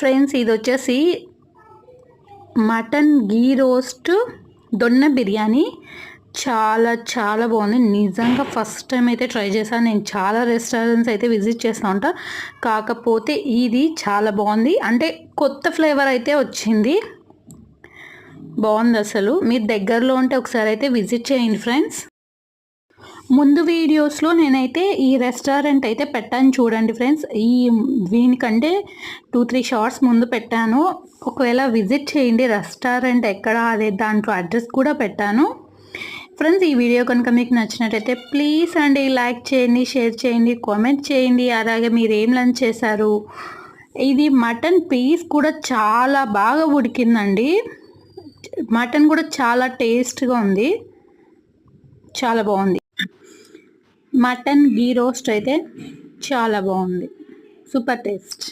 Friends ఇది వచ్చేసి mutton గీ roast దొన్న biryani చాలా చాలా బాగుంది. నిజంగా ఫస్ట్ టైం అయితే ట్రై చేశాను. నేను చాలా రెస్టారెంట్స్ అయితే విజిట్ చేస్తూ ఉంటా, కాకపోతే ఇది చాలా బాగుంది. అంటే కొత్త ఫ్లేవర్ అయితే వచ్చింది, బాగుంది అసలు. మీరు దగ్గరలో ఉంటే ఒకసారి అయితే విజిట్ చేయండి ఫ్రెండ్స్. ముందు వీడియోస్లో నేనైతే ఈ రెస్టారెంట్ అయితే పెట్టాను చూడండి ఫ్రెండ్స్. దీనికంటే 2-3 షార్ట్స్ ముందు పెట్టాను. ఒకవేళ విజిట్ చేయండి రెస్టారెంట్ ఎక్కడ, అదే దాంట్లో అడ్రస్ కూడా పెట్టాను ఫ్రెండ్స్. ఈ వీడియో కనుక మీకు నచ్చినట్టయితే ప్లీజ్ అండి లైక్ చేయండి, షేర్ చేయండి, కామెంట్ చేయండి. అలాగే మీరు ఏం లంచ్ చేశారు. ఇది మటన్ పీస్ కూడా చాలా బాగా ఉడికిందండి. మటన్ కూడా చాలా టేస్ట్గా ఉంది, చాలా బాగుంది. మటన్ గీ రోస్ట్ అయితే చాలా బాగుంది, సూపర్ టేస్ట్.